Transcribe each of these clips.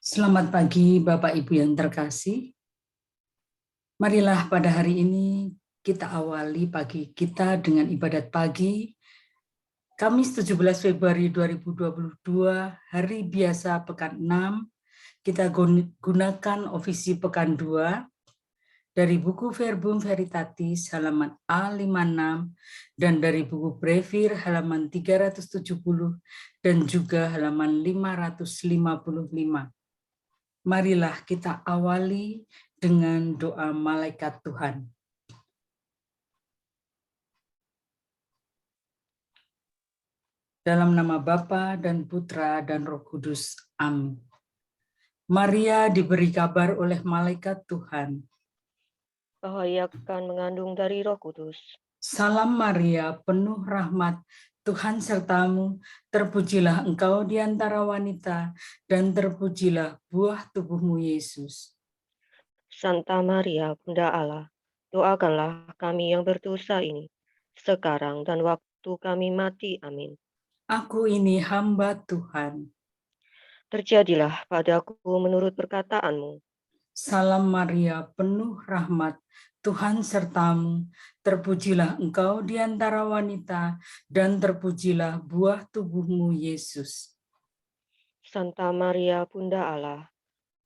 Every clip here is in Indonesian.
Selamat pagi Bapak Ibu yang terkasih. Marilah pada hari ini kita awali pagi kita dengan ibadat pagi Kamis 17 Februari 2022, hari biasa pekan 6. Kita gunakan ofisi pekan 2 dari buku Verbum Veritatis halaman A56 dan dari buku Brevir halaman 370 dan juga halaman 555. Marilah kita awali dengan doa malaikat Tuhan. Dalam nama Bapa dan Putra dan Roh Kudus. Amin. Maria diberi kabar oleh malaikat Tuhan. Bahwa ia akan mengandung dari Roh Kudus. Salam Maria, penuh rahmat, Tuhan sertamu, terpujilah engkau di antara wanita, dan terpujilah buah tubuhmu Yesus. Santa Maria, Bunda Allah, doakanlah kami yang berdosa ini, sekarang dan waktu kami mati. Amin. Aku ini hamba Tuhan. Terjadilah padaku menurut perkataanmu. Salam Maria, penuh rahmat, Tuhan sertamu, terpujilah engkau di antara wanita, dan terpujilah buah tubuhmu Yesus. Santa Maria, Bunda Allah,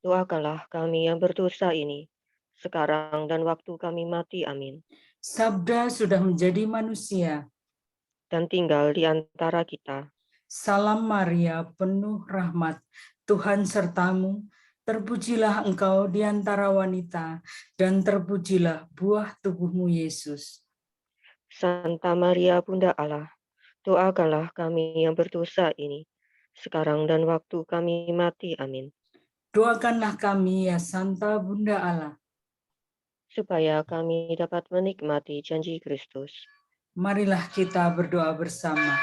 doakanlah kami yang berdosa ini, sekarang dan waktu kami mati. Amin. Sabda sudah menjadi manusia. Dan tinggal di antara kita. Salam Maria, penuh rahmat, Tuhan sertamu, terpujilah engkau di antara wanita, dan terpujilah buah tubuhmu Yesus. Santa Maria, Bunda Allah, doakanlah kami yang berdosa ini, sekarang dan waktu kami mati. Amin. Doakanlah kami ya Santa Bunda Allah, supaya kami dapat menikmati janji Kristus. marilah kita berdoa bersama.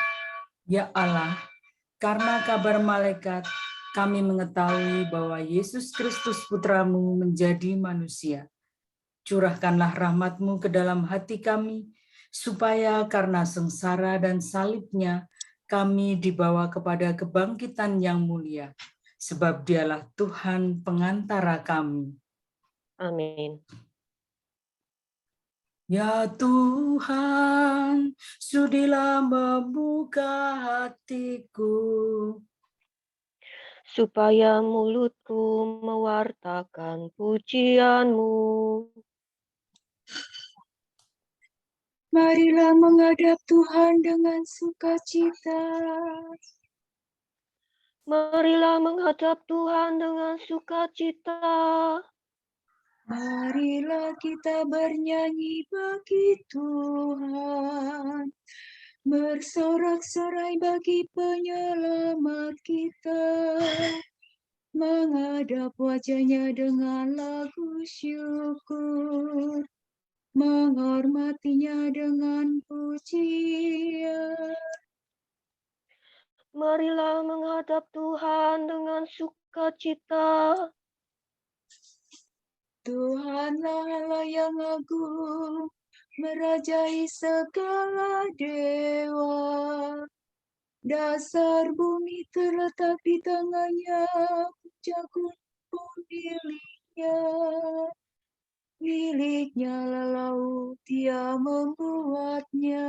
Ya Allah, karena kabar malaikat, kami mengetahui bahwa Yesus Kristus Putramu menjadi manusia. Curahkanlah rahmat-Mu ke dalam hati kami, supaya karena sengsara dan salibnya, kami dibawa kepada kebangkitan yang mulia. Sebab dialah Tuhan pengantara kami. Amin. Ya Tuhan, sudilah membuka hatiku, supaya mulutku mewartakan pujian-Mu. Marilah menghadap Tuhan dengan sukacita. Marilah menghadap Tuhan dengan sukacita. Marilah kita bernyanyi bagi Tuhan, bersorak-sorai bagi penyelamat kita, menghadap wajahnya dengan lagu syukur, menghormatinya dengan pujian. Marilah menghadap Tuhan dengan sukacita. Tuhanlah Allah yang agung, merajai segala dewa. Dasar bumi terletak di tangannya, jagung pun miliknya. Miliknya laut, dia membuatnya.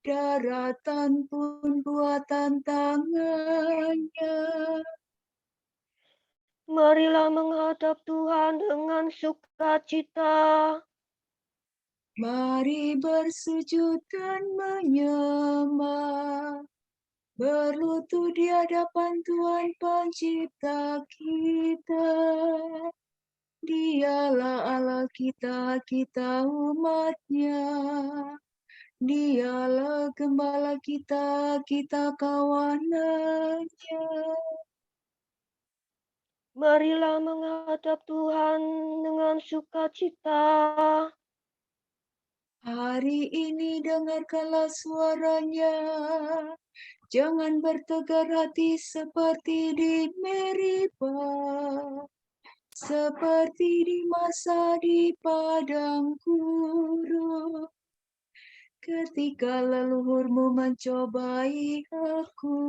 Daratan pun buatan tangannya. Marilah menghadap Tuhan dengan sukacita. Mari bersujud dan menyembah, berlutut di hadapan Tuhan Pencipta kita. Dialah Allah kita, kita umat-Nya. Dialah gembala kita, kita kawanan-Nya. Marilah menghadap Tuhan dengan sukacita. Hari ini dengarkanlah suaranya. Jangan bertegar hati seperti di Meribah, seperti di masa di padang gurun, ketika leluhurmu mencobai aku.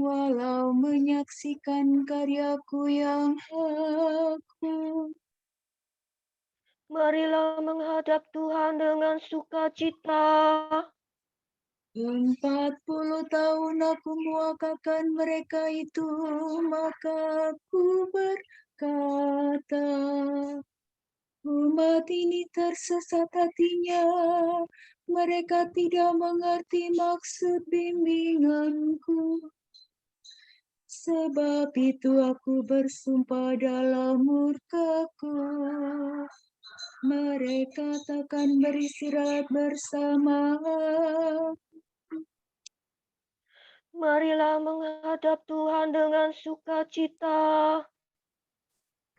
Walau menyaksikan karyaku yang agung. Marilah menghadap Tuhan dengan sukacita. 40 tahun aku muakakan mereka itu, maka aku berkata, umat ini tersesat hatinya, mereka tidak mengerti maksud bimbinganku. Sebab itu aku bersumpah dalam murkaku, mereka takkan beristirahat bersama. Marilah menghadap Tuhan dengan sukacita.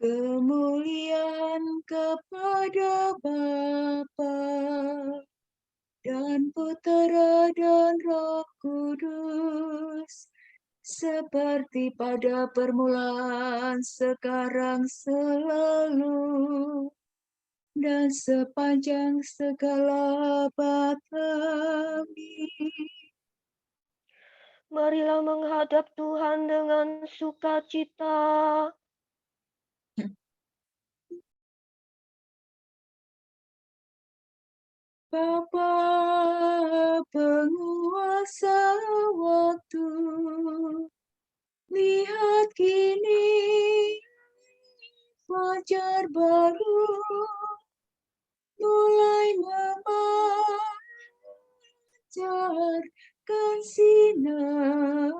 Kemuliaan kepada Bapa dan Putera dan Roh Kudus, seperti pada permulaan, sekarang, selalu, dan sepanjang segala abad. Amin. Marilah menghadap Tuhan dengan sukacita. Bapa penguasa waktu, lihat kini fajar baru mulai memancarkan sinar,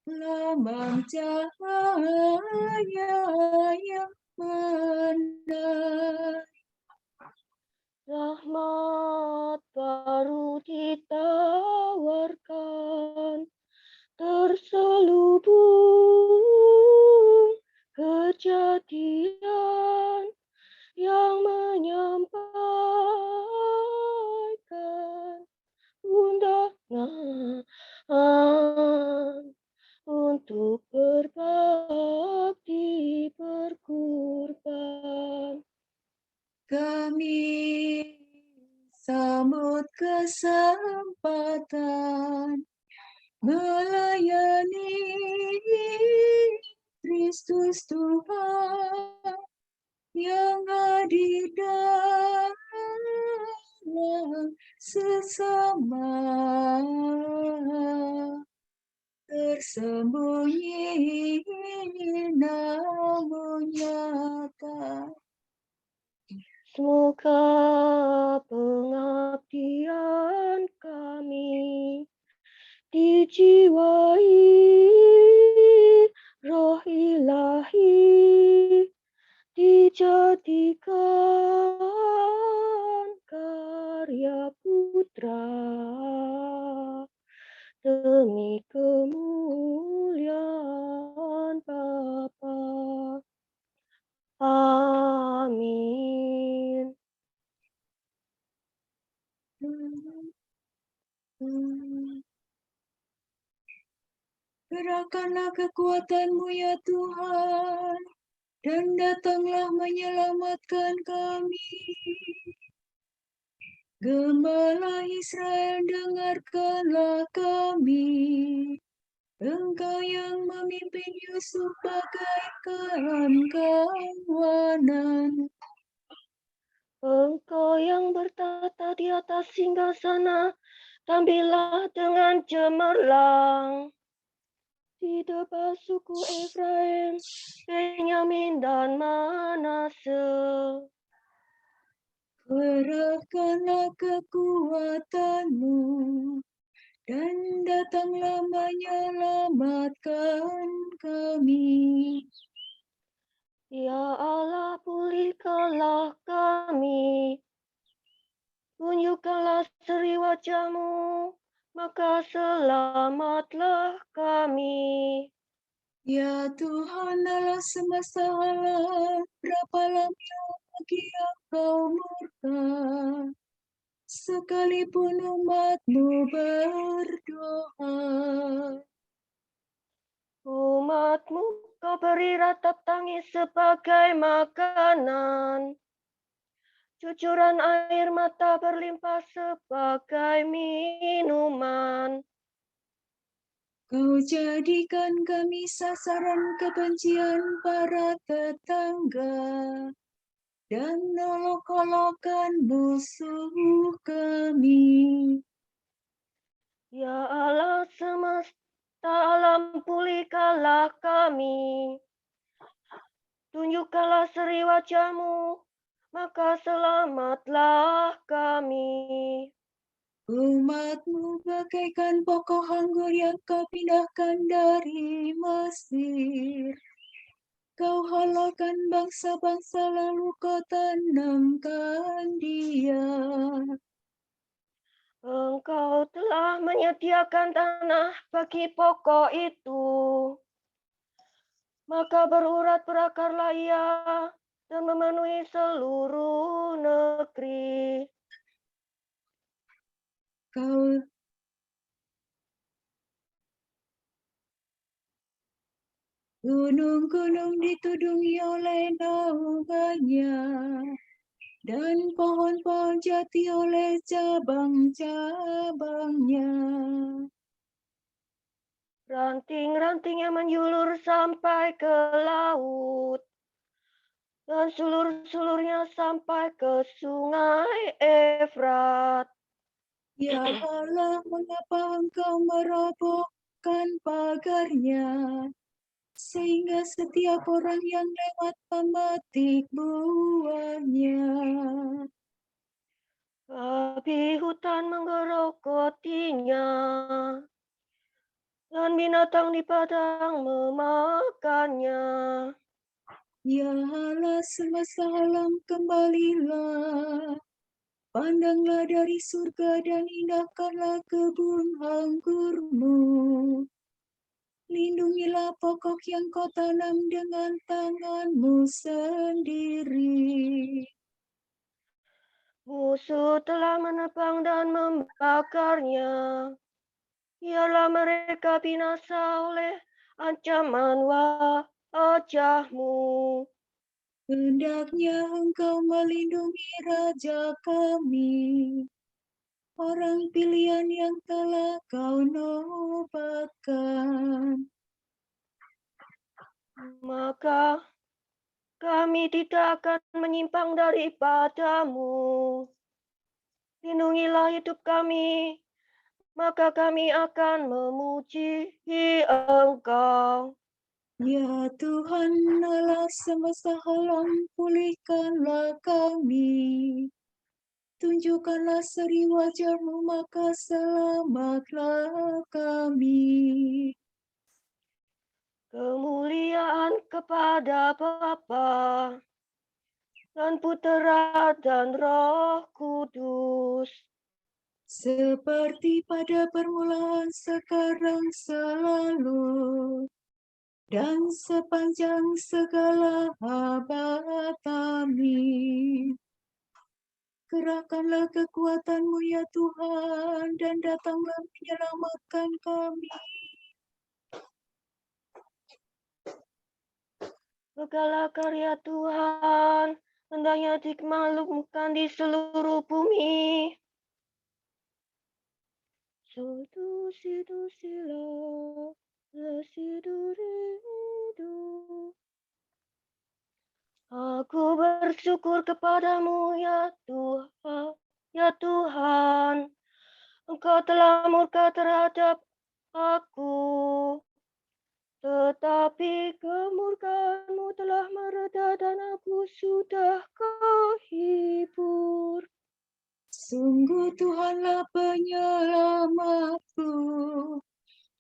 lambang cahaya yang benar. Rahmat baru ditawarkan, terselubung kejadian yang menyampaikan undangan untuk berbakti berkurban. Kami sambut kesempatan melayani Kristus Tuhan yang hadir dalam sesama, tersembunyi namun nyata. Semoga pengabdian kami dijiwai roh ilahi, dijadikan karya putra demi kemuliaan Bapa. Amin. Gerakkanlah kekuatan-Mu ya Tuhan, dan datanglah menyelamatkan kami. Gembala Israel, dengarkanlah kami. Engkau yang memimpin Yusuf bagaikan kawanan. Engkau yang bertata di atas singgasana, tampillah dengan cemerlang. Di depan suku Efraim, Benyamin, dan Manase. Kerahkanlah kekuatan-Mu, dan datanglah menyelamatkan kami. Ya Allah, pulihkanlah kami. Tunjukkanlah seri wajah-Mu, maka selamatlah kami. Ya Tuhan Allah semesta alam, berapa lama lagi Engkau murka, sekalipun umat-Mu berdoa. Umat-Mu Kau beri ratap tangis sebagai makanan. Cucuran air mata berlimpah sebagai minuman. Kau jadikan kami sasaran kebencian para tetangga dan olok-olokkan musuh kami. Ya Allah semesta alam, pulihkanlah kami. Tunjukkanlah seri wajah-Mu, maka selamatlah kami. Umat-Mu bagaikan pokok anggur yang Kau pindahkan dari Mesir. Kau halalkan bangsa-bangsa lalu Kau tanamkan dia. Engkau telah menyediakan tanah bagi pokok itu, maka berurat berakarlah ia dan memenuhi seluruh negeri. Gunung-gunung ditudungi oleh naungannya, dan pohon-pohon jati oleh cabang-cabangnya. Ranting-rantingnya menjulur sampai ke laut, dan sulur-sulurnya sampai ke sungai Efrat. Ya Allah, mengapa Engkau merobohkan pagarnya, sehingga setiap orang yang lewat memetik buahnya. Babi hutan menggerogotinya, dan binatang di padang memakannya. Ya Allah semesta alam, kembalilah. Pandanglah dari surga dan indahkanlah kebun anggur-Mu. Lindungilah pokok yang Kau tanam dengan tangan-Mu sendiri. Musuh telah menebang dan membakarnya. Biarlah mereka binasa oleh ancaman wajah-Mu. Hendaknya Engkau melindungi raja kami, orang pilihan yang telah Kau nobatkan. Maka kami tidak akan menyimpang daripada-Mu. Lindungilah hidup kami, maka kami akan memuji Engkau. Ya Tuhan Allah semesta alam, pulihkanlah kami. Tunjukkanlah seri wajah-Mu, maka selamatlah kami. Kemuliaan kepada Bapa dan Putera dan Roh Kudus, Seperti pada permulaan, sekarang, selalu, dan sepanjang segala abad. Amin. Kerahkanlah kekuatan-Mu ya Tuhan, dan datanglah menyelamatkan kami. segala karya Tuhan hendaknya dimaklumkan di seluruh bumi. Sudu sidu sila, lasiduridu. Aku bersyukur kepadamu ya Tuhan. Engkau telah murka terhadap aku, tetapi kemurkaan-Mu telah mereda dan aku sudah kehibur. Sungguh Tuhanlah penyelamatku.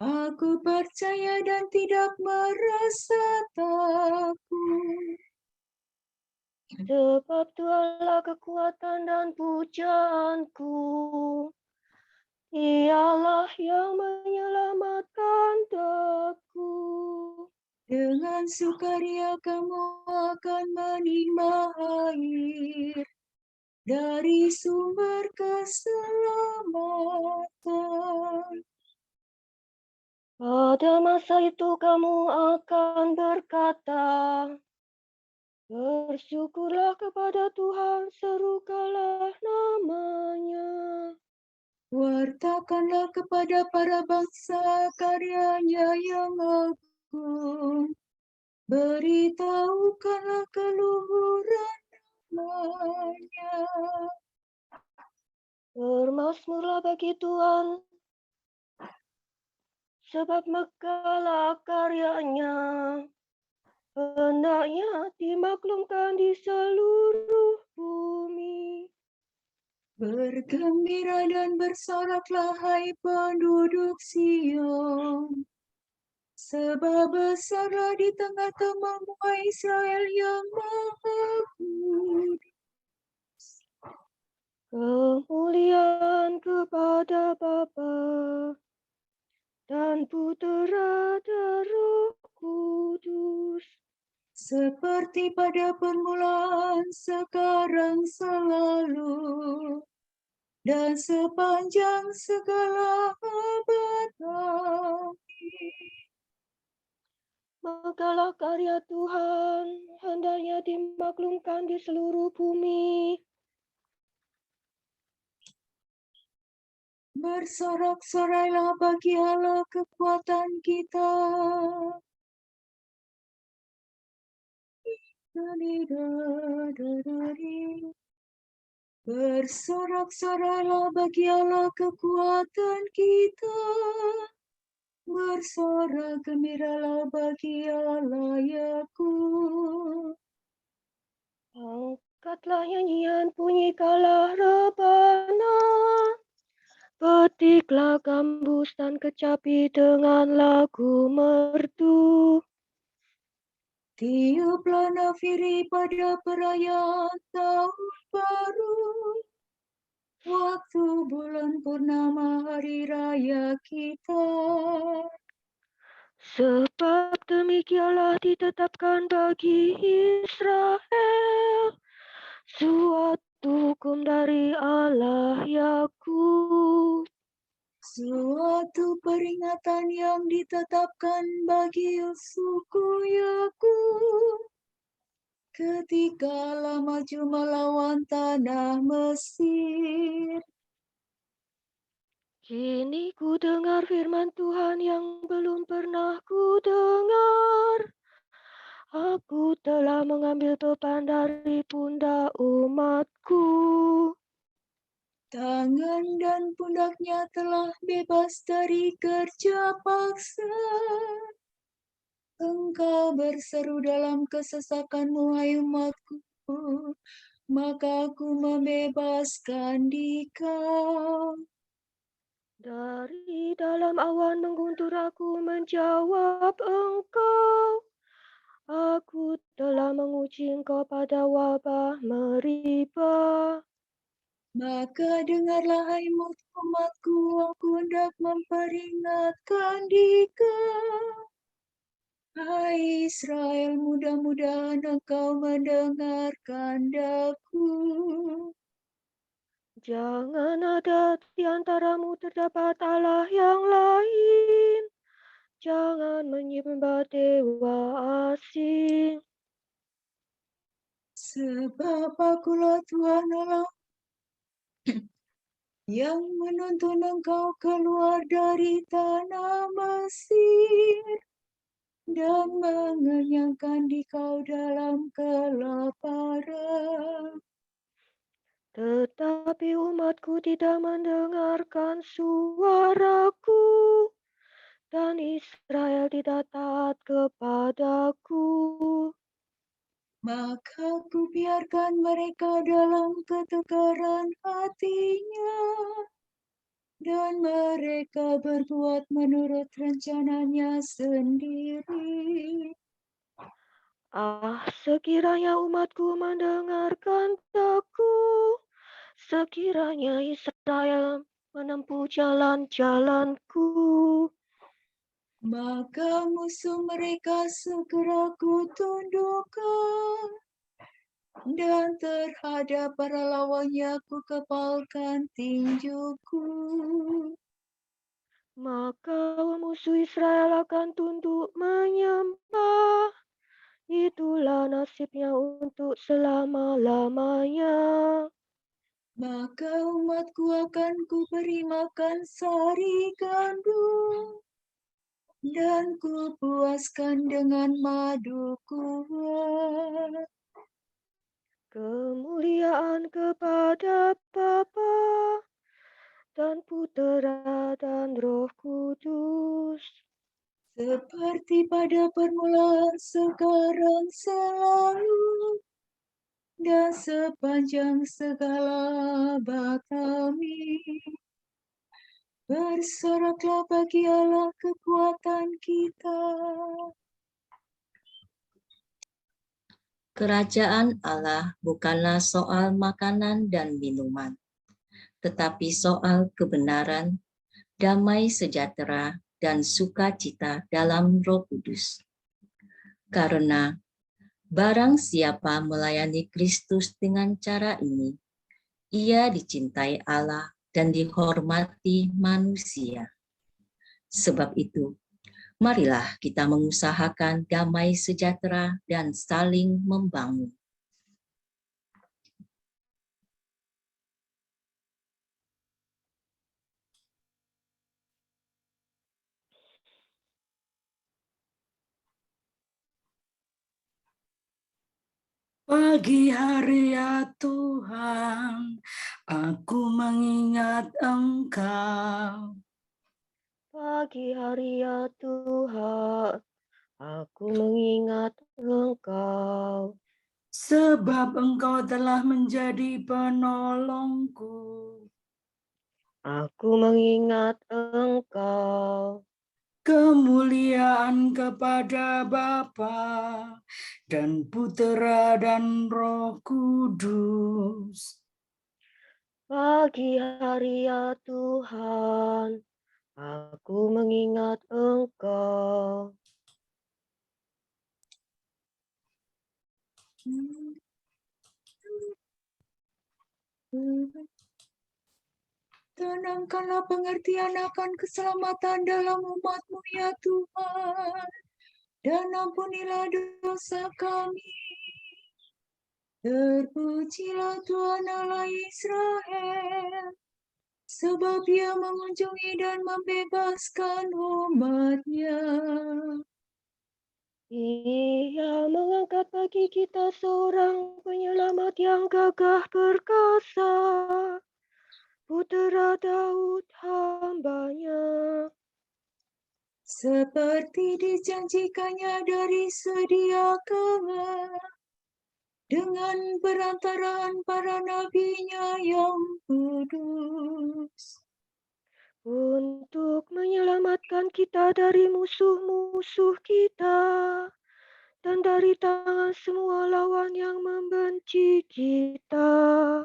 Aku percaya dan tidak merasa takut. Sebab Tuhanlah kekuatan dan pujaanku. Dialah yang menyelamatkan aku. Dengan sukaria kamu akan menimba air dari sumber keselamatan. Pada masa itu kamu akan berkata, bersyukurlah kepada Tuhan, serukanlah namanya. Wartakanlah kepada para bangsa karyanya yang agung. Beritahukanlah keluhuran namanya. Bermasmurlah bagi Tuhan, sebab megahlah karyanya. Hendaknya dimaklumkan di seluruh bumi. Bergembira dan bersoraklah hai penduduk Sion. Sebab besarlah di tengah-tengahmu hai Israel yang maha kudus. Kemuliaan kepada Bapa dan Putera dan Roh Kudus. Seperti pada permulaan, sekarang, selalu, dan sepanjang segala abad. Amin. Megahlah karya Tuhan, hendaknya dimaklumkan di seluruh bumi. Bersorak-sorailah bagi Allah kekuatan kita. Bersorak-sorailah bagi Allah kekuatan kita. Bersorak gembiralah bagi Allah Yakub. Angkatlah nyanyian, bunyikanlah rebana. Petiklah gambus dan kecapi dengan lagu merdu. Tiuplah nafiri pada perayaan tahun baru. Waktu bulan purnama hari raya kita. Sebab demikianlah ditetapkan bagi Israel suatu hukum dari Allah Yakub. Suatu peringatan yang ditetapkan bagi suku Yakub ketika Allah maju melawan tanah Mesir. Kini ku dengar firman Tuhan yang belum pernah ku dengar. Aku telah mengambil beban dari pundak umatku. Tangan dan pundaknya telah bebas dari kerja paksa. Engkau berseru dalam kesesakanmu, hai umatku, maka aku membebaskan dikau. Dari dalam awan mengguntur aku menjawab engkau. Aku telah menguji engkau pada wabah Meribah. Maka dengarlah hai umatku, aku hendak memperingatkan dikau. Hai Israel, mudah-mudahan engkau mendengarkan daku. Jangan ada di antaramu terdapat Allah yang lain. Jangan menyembah dewa asing. Sebab akulah Tuhan Allah yang menuntun engkau keluar dari tanah Mesir dan mengenyangkan dikau dalam kelaparan. Tetapi umatku tidak mendengarkan suaraku, dan Israel tidak taat kepadaku. Maka ku biarkan mereka dalam ketegaran hatinya, dan mereka berbuat menurut rencananya sendiri. Sekiranya umatku mendengarkan daku, sekiranya Israel menempuh jalan-jalanku, Maka musuh mereka segera kutundukkan, dan terhadap para lawannya ku kepalkan tinjuku. maka musuh Israel akan tunduk menyembah. Itulah nasibnya untuk selama-lamanya. Maka umatku akan kuberi makan sari gandum, dan kupuaskan dengan madu kuat. Kemuliaan kepada Bapa dan Putera dan Roh Kudus. Seperti pada permulaan, sekarang, selalu, dan sepanjang segala abad. Amin. Bersoraklah bagi Allah kekuatan kita. Kerajaan Allah bukanlah soal makanan dan minuman, tetapi soal kebenaran, damai sejahtera, dan sukacita dalam Roh Kudus. Karena barang siapa melayani Kristus dengan cara ini, ia dicintai Allah dan dihormati manusia. Sebab itu, marilah kita mengusahakan damai sejahtera dan saling membangun. Pagi hari ya Tuhan, aku mengingat Engkau. Pagi hari ya Tuhan, aku mengingat Engkau. Sebab Engkau telah menjadi penolongku. Aku mengingat Engkau. Kemuliaan kepada Bapa dan Putera dan Roh Kudus. Pagi hari ya Tuhan, aku mengingat Engkau. Tanamkanlah pengertian akan keselamatan dalam umat-Mu ya Tuhan, dan ampunilah dosa kami. Terpujilah Tuhan Allah Israel, sebab Ia mengunjungi dan membebaskan umat-Nya. Ia mengangkat bagi kita seorang penyelamat yang gagah perkasa, Putera Daud hamba-Nya. Seperti dijanjikannya dari sedia kala, dengan perantaraan para nabi-Nya yang kudus. Untuk menyelamatkan kita dari musuh-musuh kita dan dari tangan semua lawan yang membenci kita.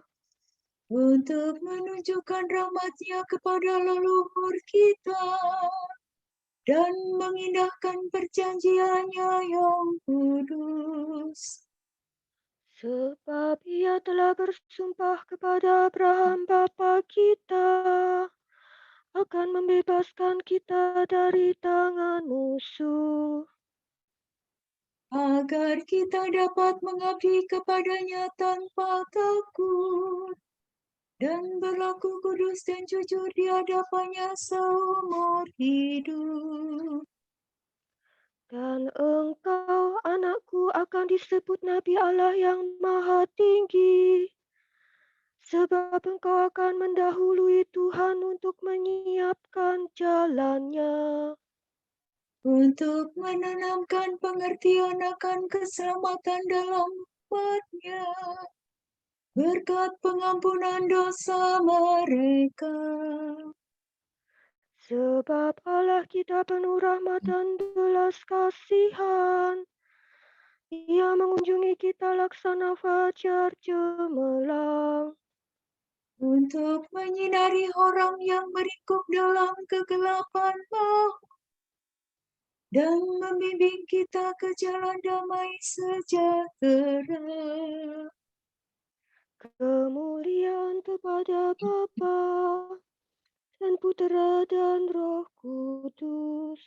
Untuk menunjukkan rahmat-Nya kepada leluhur kita dan mengindahkan perjanjian-Nya yang kudus. Sebab Ia telah bersumpah kepada Abraham bapa kita akan membebaskan kita dari tangan musuh, Agar kita dapat mengabdi kepada-Nya tanpa takut dan berlaku kudus dan jujur di hadapan-Nya seumur hidup. dan engkau, anakku, akan disebut Nabi Allah yang Maha Tinggi, sebab engkau akan mendahului Tuhan untuk menyiapkan jalan-Nya, Untuk menanamkan pengertian akan keselamatan dalam umat-Nya, berkat pengampunan dosa mereka. sebab Allah kita penuh rahmat dan belas kasihan. Ia mengunjungi kita laksana fajar cemerlang, Untuk menyinari orang yang meringkuk dalam kegelapan maut dan membimbing kita ke jalan damai sejahtera. kemuliaan kepada Bapa dan Putera dan Roh Kudus.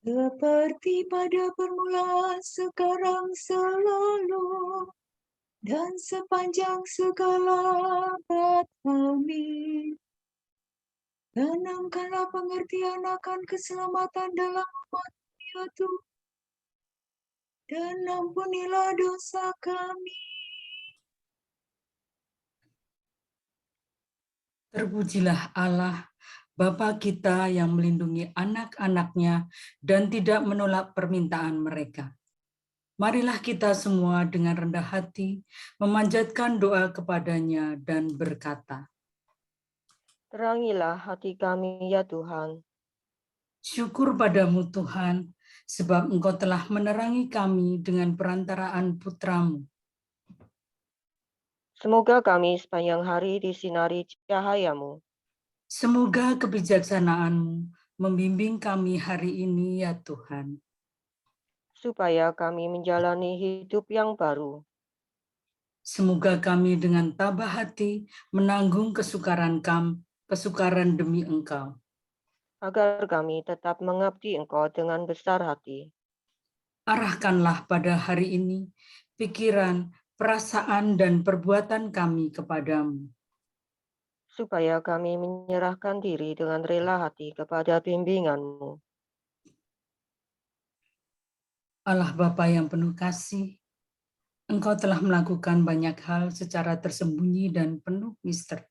Seperti pada permulaan, sekarang, selalu, dan sepanjang segala abad. Amin. Tanamkanlah pengertian akan keselamatan dalam umat ya Tuhan, dan ampunilah dosa kami. Terpujilah Allah, Bapa kita yang melindungi anak-anaknya dan tidak menolak permintaan mereka. Marilah kita semua dengan rendah hati memanjatkan doa kepadanya dan berkata, Terangilah hati kami ya Tuhan. syukur padamu Tuhan, sebab Engkau telah menerangi kami dengan perantaraan Putra-Mu. Semoga kami sepanjang hari disinari cahaya-Mu. Semoga kebijaksanaan-Mu membimbing kami hari ini ya Tuhan. Supaya kami menjalani hidup yang baru. Semoga kami dengan tabah hati menanggung kesukaran demi Engkau. Agar kami tetap mengabdi Engkau dengan besar hati. Arahkanlah pada hari ini pikiran, perasaan, dan perbuatan kami kepadamu. Supaya kami menyerahkan diri dengan rela hati kepada bimbingan-Mu. Allah Bapa yang penuh kasih, Engkau telah melakukan banyak hal secara tersembunyi dan penuh misteri.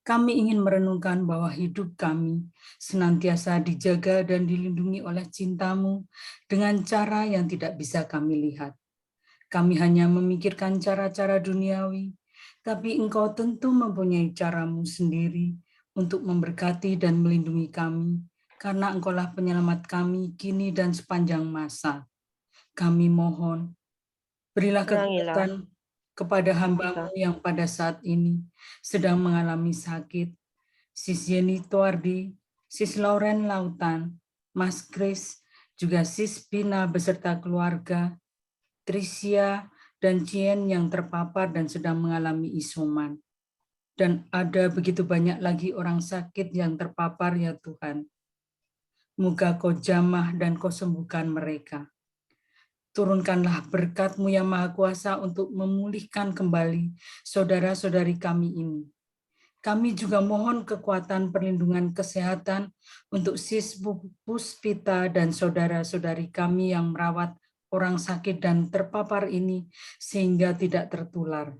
Kami ingin merenungkan bahwa hidup kami senantiasa dijaga dan dilindungi oleh cinta-Mu dengan cara yang tidak bisa kami lihat. Kami hanya memikirkan cara-cara duniawi, tapi Engkau tentu mempunyai cara-Mu sendiri untuk memberkati dan melindungi kami, karena Engkaulah penyelamat kami kini dan sepanjang masa. Kami mohon, berilah kekuatan kepada hamba-Mu yang pada saat ini sedang mengalami sakit, Sis Yeni Tuardi, Sis Lauren Lautan, Mas Kris, juga Sis Pina beserta keluarga, Tricia dan Cien yang terpapar dan sedang mengalami isoman. Dan ada begitu banyak lagi orang sakit yang terpapar ya Tuhan. Moga Kau jamah dan Kau sembuhkan mereka. Turunkanlah berkat-Mu yang Maha Kuasa untuk memulihkan kembali saudara-saudari kami ini. Kami juga mohon kekuatan perlindungan kesehatan untuk Sis Puspita dan saudara-saudari kami yang merawat orang sakit dan terpapar ini sehingga tidak tertular.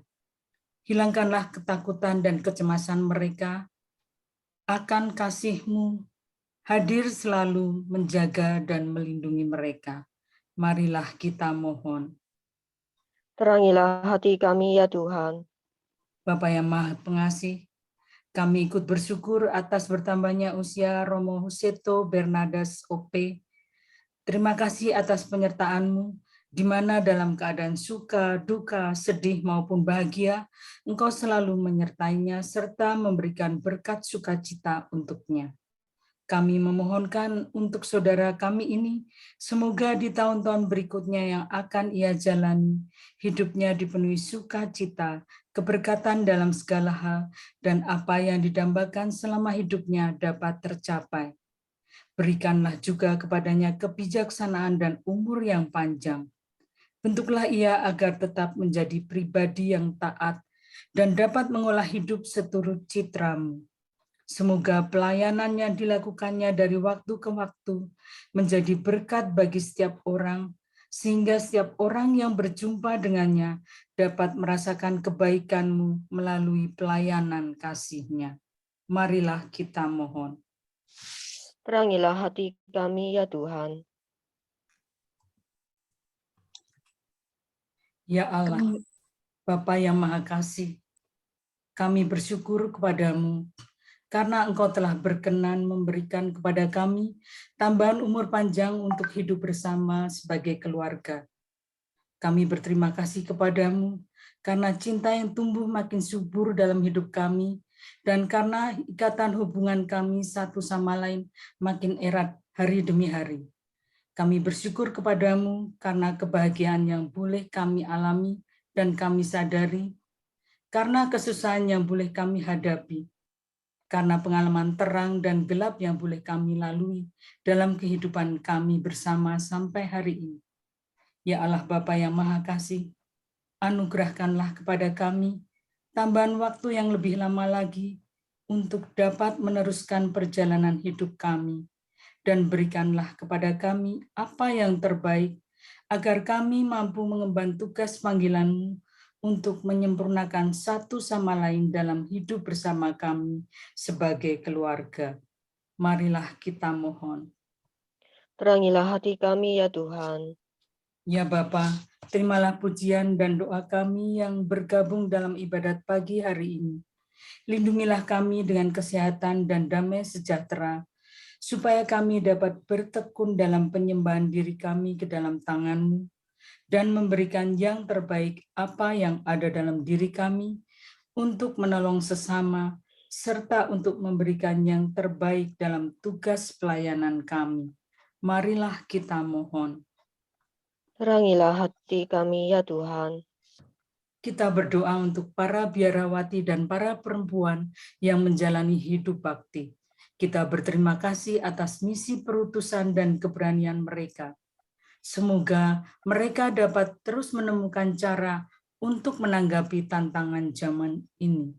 Hilangkanlah ketakutan dan kecemasan mereka akan kasih-Mu, hadir selalu menjaga dan melindungi mereka. Marilah kita mohon. Terangilah hati kami ya Tuhan. Bapa yang Maha Pengasih, kami ikut bersyukur atas bertambahnya usia Romo Huseto Bernardas OP. Terima kasih atas penyertaan-Mu, di mana dalam keadaan suka, duka, sedih, maupun bahagia, Engkau selalu menyertainya serta memberikan berkat sukacita untuknya. Kami memohonkan untuk saudara kami ini, semoga di tahun-tahun berikutnya yang akan ia jalani, hidupnya dipenuhi sukacita, keberkatan dalam segala hal, dan apa yang didambakan selama hidupnya dapat tercapai. Berikanlah juga kepadanya kebijaksanaan dan umur yang panjang. Bentuklah ia agar tetap menjadi pribadi yang taat dan dapat mengolah hidup seturut citra-Mu. Semoga pelayanannya dilakukannya dari waktu ke waktu menjadi berkat bagi setiap orang, sehingga setiap orang yang berjumpa dengannya dapat merasakan kebaikan-Mu melalui pelayanan kasih-Nya. Marilah kita mohon. Terangilah hati kami ya Tuhan. Ya Allah, Bapa yang Maha Kasih, kami bersyukur kepada-Mu karena Engkau telah berkenan memberikan kepada kami tambahan umur panjang untuk hidup bersama sebagai keluarga. Kami berterima kasih kepada-Mu karena cinta yang tumbuh makin subur dalam hidup kami dan karena ikatan hubungan kami satu sama lain makin erat hari demi hari. Kami bersyukur kepada-Mu karena kebahagiaan yang boleh kami alami dan kami sadari, karena kesusahan yang boleh kami hadapi, karena pengalaman terang dan gelap yang boleh kami lalui dalam kehidupan kami bersama sampai hari ini. Ya Allah Bapa yang Maha Kasih, Anugerahkanlah kepada kami tambahan waktu yang lebih lama lagi untuk dapat meneruskan perjalanan hidup kami, dan berikanlah kepada kami apa yang terbaik agar kami mampu mengemban tugas panggilan-Mu untuk menyempurnakan satu sama lain dalam hidup bersama kami sebagai keluarga. Marilah kita mohon. Terangilah hati kami ya Tuhan. Ya Bapa, terimalah pujian dan doa kami yang bergabung dalam ibadat pagi hari ini. Lindungilah kami dengan kesehatan dan damai sejahtera, supaya kami dapat bertekun dalam penyembahan diri kami ke dalam tangan-Mu, dan memberikan yang terbaik apa yang ada dalam diri kami, untuk menolong sesama, serta untuk memberikan yang terbaik dalam tugas pelayanan kami. Marilah kita mohon. Terangilah hati kami ya Tuhan. Kita berdoa untuk para biarawati dan para perempuan yang menjalani hidup bakti. Kita berterima kasih atas misi perutusan dan keberanian mereka. Semoga mereka dapat terus menemukan cara untuk menanggapi tantangan zaman ini.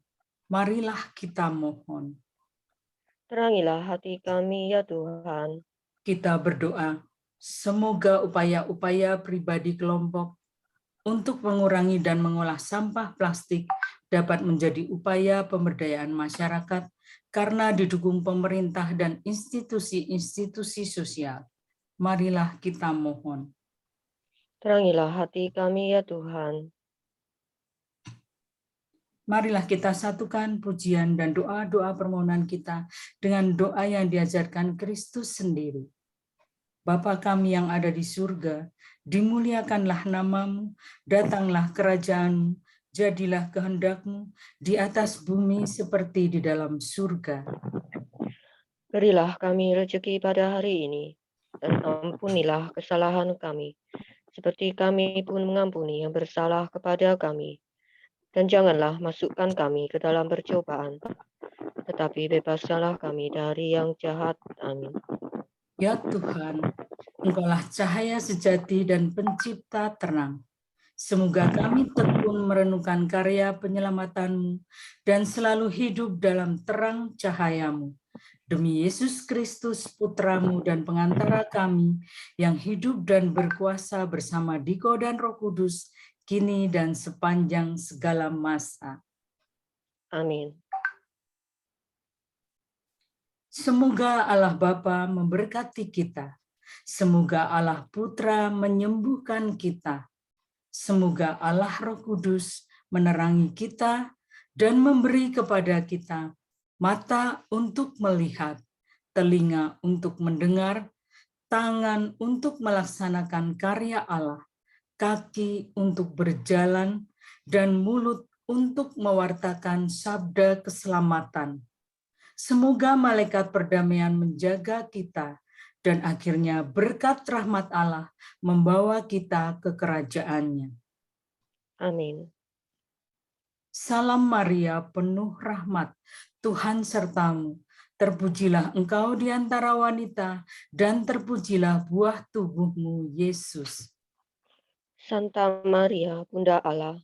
Marilah kita mohon. Terangilah hati kami ya Tuhan. Kita berdoa, semoga upaya-upaya pribadi kelompok untuk mengurangi dan mengolah sampah plastik dapat menjadi upaya pemberdayaan masyarakat karena didukung pemerintah dan institusi-institusi sosial. Marilah kita mohon. Terangilah hati kami ya Tuhan. Marilah kita satukan pujian dan doa-doa permohonan kita dengan doa yang diajarkan Kristus sendiri. Bapa kami yang ada di surga, dimuliakanlah nama-Mu, datanglah kerajaan-Mu, jadilah kehendak-Mu di atas bumi seperti di dalam surga. Berilah kami rezeki pada hari ini, dan ampunilah kesalahan kami, seperti kami pun mengampuni yang bersalah kepada kami. Dan janganlah masukkan kami ke dalam percobaan, tetapi bebaskanlah kami dari yang jahat. Amin. Ya Tuhan, Engkaulah cahaya sejati dan pencipta terang. Semoga kami tekun merenungkan karya penyelamatanmu dan selalu hidup dalam terang cahayamu. Demi Yesus Kristus, Putramu dan pengantara kami, yang hidup dan berkuasa bersama Diko dan Roh Kudus, kini dan sepanjang segala masa. Amin. Semoga Allah Bapa memberkati kita. Semoga Allah Putra menyembuhkan kita. Semoga Allah Roh Kudus menerangi kita dan memberi kepada kita mata untuk melihat, telinga untuk mendengar, tangan untuk melaksanakan karya Allah, kaki untuk berjalan, dan mulut untuk mewartakan sabda keselamatan. Semoga malaikat perdamaian menjaga kita, dan akhirnya berkat rahmat Allah membawa kita ke kerajaan-Nya. Amin. Salam Maria, penuh rahmat, Tuhan sertamu. Terpujilah engkau di antara wanita, dan terpujilah buah tubuhmu, Yesus. Santa Maria, Bunda Allah,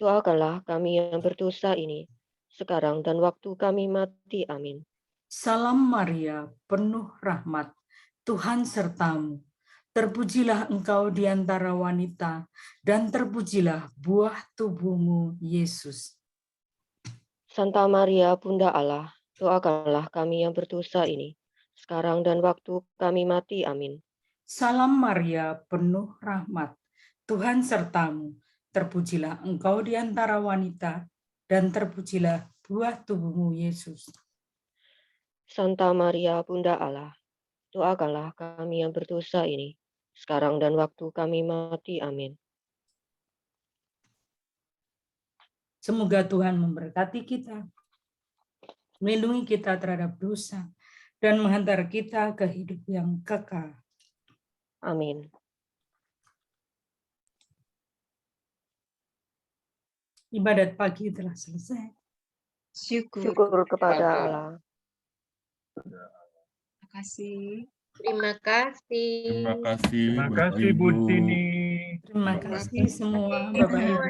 doakanlah kami yang berdosa ini, sekarang dan waktu kami mati. Amin. Salam Maria, penuh rahmat, Tuhan sertamu. Terpujilah engkau di antara wanita, dan terpujilah buah tubuhmu, Yesus. Santa Maria, Bunda Allah, doakanlah kami yang berdosa ini, sekarang dan waktu kami mati. Amin. Salam Maria, penuh rahmat, Tuhan sertamu. Terpujilah engkau di antara wanita, dan terpujilah buah tubuhmu, Yesus. Santa Maria, Bunda Allah, doakanlah kami yang berdosa ini, sekarang dan waktu kami mati. Amin. Semoga Tuhan memberkati kita, melindungi kita terhadap dosa, dan menghantar kita ke hidup yang kekal. Amin. Ibadat pagi telah selesai. Syukur. Syukur kepada Allah. Terima kasih. Terima kasih. Terima kasih, Terima Bapak kasih Bu Ibu. Tini. Terima kasih semua Bapak Ibu.